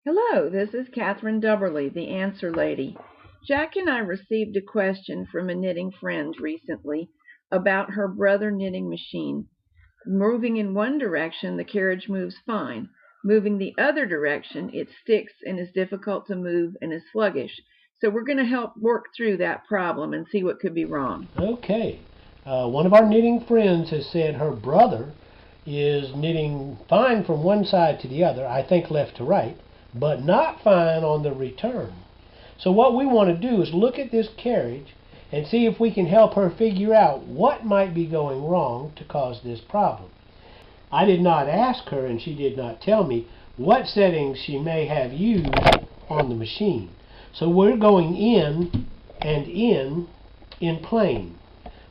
Hello, this is Catherine Dubberly, the Answer Lady. Jack and I received a question from a knitting friend recently about her brother knitting machine. Moving in one direction, the carriage moves fine. Moving the other direction, it sticks and is difficult to move and is sluggish. So we're going to help work through that problem and see what could be wrong. Okay. One of our knitting friends has said her brother is knitting fine from one side to the other, I think left to right, but not fine on the return. So what we want to do is look at this carriage and see if we can help her figure out what might be going wrong to cause this problem. I did not ask her, and she did not tell me what settings she may have used on the machine. So we're going in and in plane.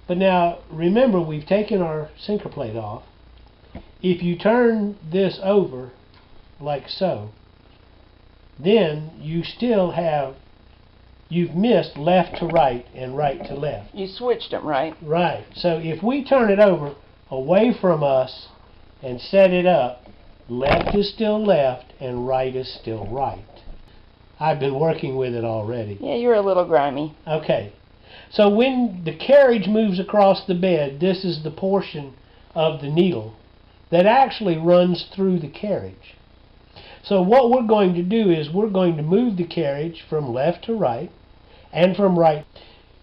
But now remember, we've taken our sinker plate off. If you turn this over like so, then you still have, you've missed left to right and right to left. You switched them, right? Right. So if we turn it over away from us and set it up, left is still left and right is still right. I've been working with it already. Yeah, you're a little grimy. Okay. So when the carriage moves across the bed, this is the portion of the needle that actually runs through the carriage. So what we're going to do is we're going to move the carriage from left to right and from right.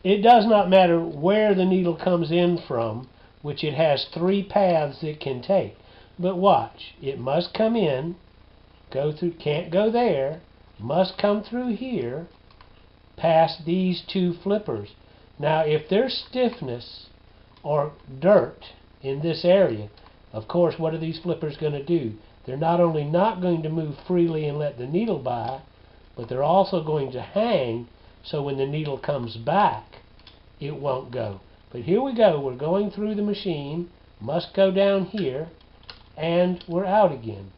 It does not matter where the needle comes in from, which it has 3 paths it can take. But watch, it must come in, go through, can't go there, must come through here, past these 2 flippers. Now if there's stiffness or dirt in this area, of course what are these flippers going to do? They're not only not going to move freely and let the needle by, but they're also going to hang so when the needle comes back, it won't go. But here we go, we're going through the machine, must go down here, and we're out again.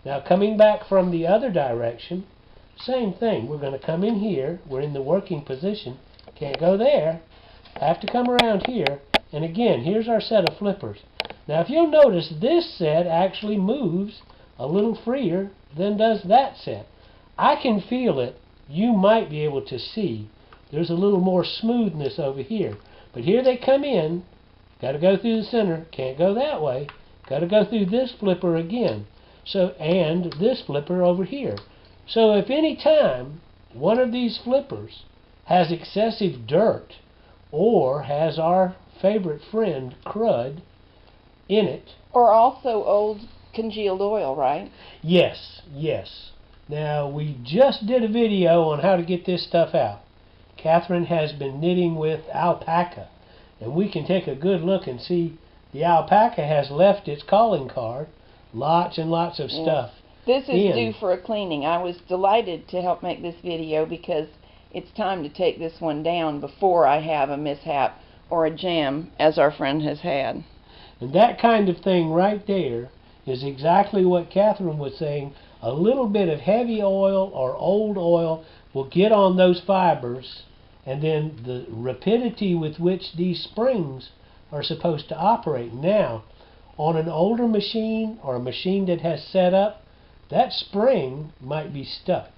Now coming back from the other direction, same thing. We're going to come in here, we're in the working position, can't go there, have to come around here, and again, here's our set of flippers. Now if you'll notice, this set actually moves a little freer than does that set. I can feel it. You might be able to see. There's a little more smoothness over here. But here they come in, got to go through the center, can't go that way, got to go through this flipper again. So, and this flipper over here. So if any time one of these flippers has excessive dirt or has our favorite friend crud in it. Or also old congealed oil, right? Yes, yes. Now we just did a video on how to get this stuff out. Catherine has been knitting with alpaca, and we can take a good look and see the alpaca has left its calling card. Lots and lots of stuff. This is due for a cleaning. I was delighted to help make this video because it's time to take this one down before I have a mishap or a jam, as our friend has had. And that kind of thing right there is exactly what Catherine was saying. A little bit of heavy oil or old oil will get on those fibers, and then the rapidity with which these springs are supposed to operate. Now, on an older machine or a machine that has set up, that spring might be stuck.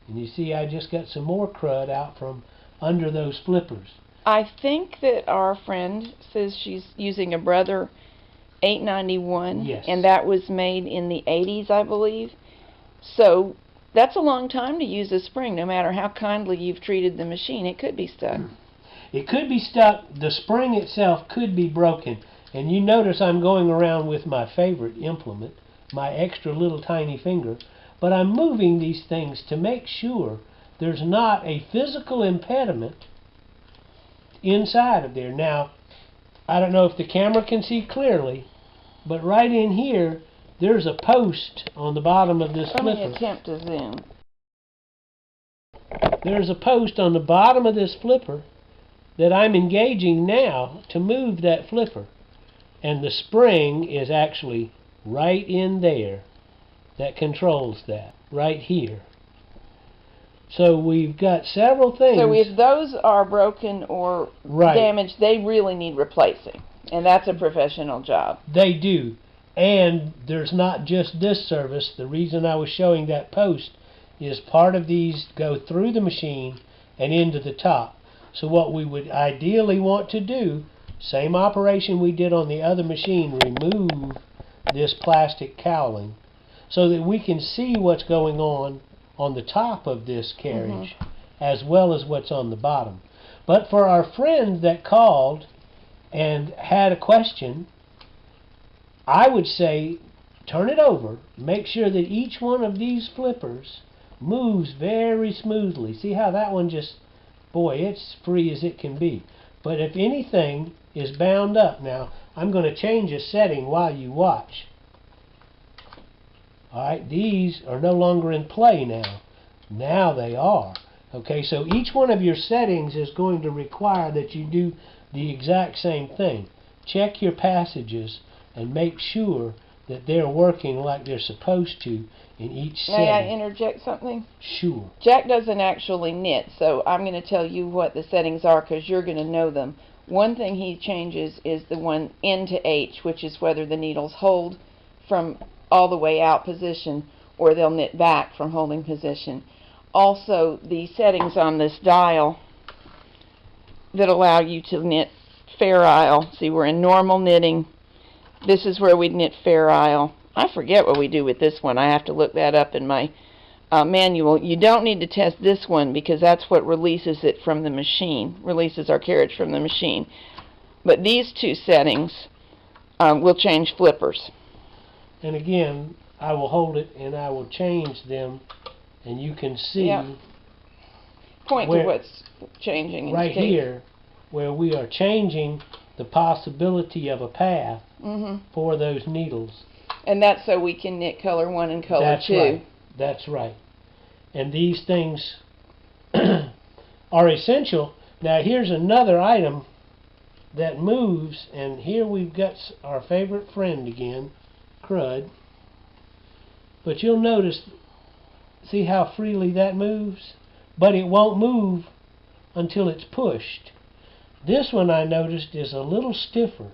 And you see I just got some more crud out from under those flippers. I think that our friend says she's using a Brother 891, yes. And that was made in the 80s, I believe. So that's a long time to use a spring. No matter how kindly you've treated the machine, it could be stuck. It could be stuck. The spring itself could be broken. And you notice I'm going around with my favorite implement, my extra little tiny finger, but I'm moving these things to make sure there's not a physical impediment inside of there. Now, I don't know if the camera can see clearly, but right in here, there's a post on the bottom of this flipper. Let me attempt to zoom. There's a post on the bottom of this flipper that I'm engaging now to move that flipper. And the spring is actually right in there that controls that, right here. So we've got several things. So if those are broken or damaged, they really need replacing. And that's a professional job. They do. And there's not just this service. The reason I was showing that post is part of these go through the machine and into the top. So what we would ideally want to do, same operation we did on the other machine, remove this plastic cowling so that we can see what's going on the top of this carriage as well as what's on the bottom. But for our friend that called and had a question, I would say turn it over, make sure that each one of these flippers moves very smoothly. See how that one just, boy, it's free as it can be. But if anything is bound up, now I'm going to change a setting while you watch. Alright, these are no longer in play now. Now they are. Okay, so each one of your settings is going to require that you do the exact same thing. Check your passages and make sure that they're working like they're supposed to in each setting. May I interject something? Sure. Jack doesn't actually knit, so I'm going to tell you what the settings are because you're going to know them. One thing he changes is the one N to H, which is whether the needles hold from all the way out position or they'll knit back from holding position. Also, the settings on this dial that allow you to knit Fair Isle. See, we're in normal knitting. This is where we'd knit Fair Isle. I forget what we do with this one. I have to look that up in my manual. You don't need to test this one because that's what releases it from the machine, releases our carriage from the machine. But these two settings will change flippers. And again, I will hold it and I will change them, and you can see point to what's changing right here where we are changing the possibility of a path for those needles. And that's so we can knit color 1 and color 2. Right. That's right. And these things are essential. Now here's another item that moves, and here we've got our favorite friend again, crud. But you'll notice, see how freely that moves? But it won't move until it's pushed. This one I noticed is a little stiffer.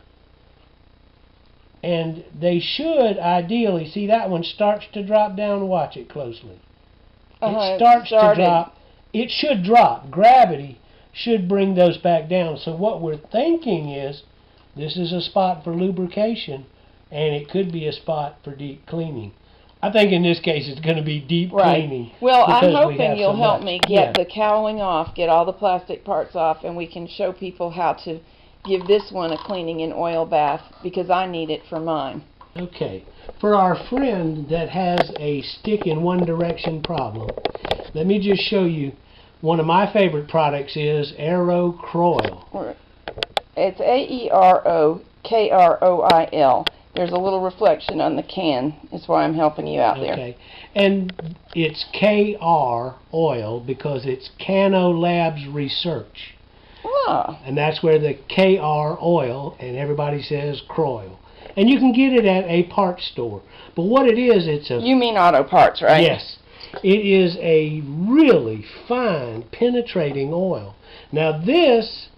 And they should ideally, see that one starts to drop down, watch it closely. It starts to drop. It should drop. Gravity should bring those back down. So what we're thinking is this is a spot for lubrication and it could be a spot for deep cleaning. I think in this case it's going to be deep cleaning. Well, I'm hoping you'll help me get the cowling off, get all the plastic parts off, and we can show people how to give this one a cleaning and oil bath because I need it for mine. Okay. For our friend that has a stick in one direction problem, let me just show you one of my favorite products is Aero Kroil. It's A-E-R-O-K-R-O-I-L. There's a little reflection on the can. That's why I'm helping you out there. Okay. And it's KR oil because it's Cano Labs Research. Ah. And that's where the KR oil, and everybody says Kroil. And you can get it at a parts store. But what it is, it's a... You mean auto parts, right? Yes. It is a really fine, penetrating oil. Now this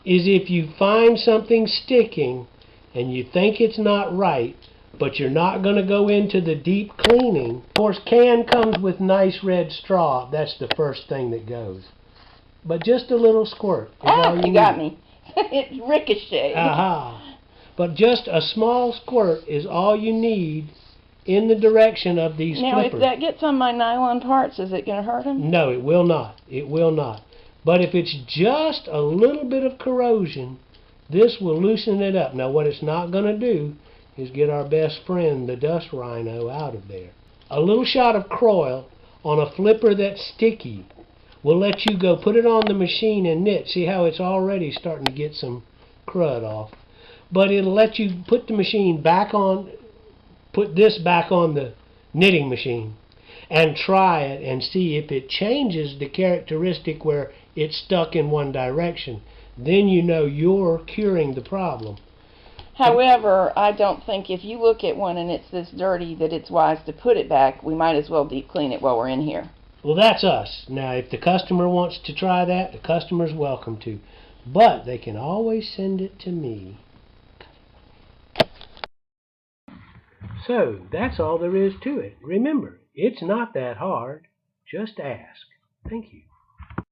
is if you find something sticking and you think it's not right, but you're not going to go into the deep cleaning. Of course, can comes with nice red straw. That's the first thing that goes. But just a little squirt is all you need. Got me. It's ricocheted. Aha. But just a small squirt is all you need in the direction of these flippers. Now, if that gets on my nylon parts, is it going to hurt them? No, it will not. It will not. But if it's just a little bit of corrosion, this will loosen it up. Now, what it's not going to do is get our best friend, the dust rhino, out of there. A little shot of Kroil on a flipper that's sticky will let you go put it on the machine and knit. See how it's already starting to get some crud off. But it'll let you put the machine back on, put this back on the knitting machine and try it and see if it changes the characteristic where it's stuck in one direction. Then you know you're curing the problem. However, I don't think if you look at one and it's this dirty that it's wise to put it back. We might as well deep clean it while we're in here. Well, that's us. Now, if the customer wants to try that, the customer's welcome to. But they can always send it to me. So, that's all there is to it. Remember, it's not that hard. Just ask. Thank you.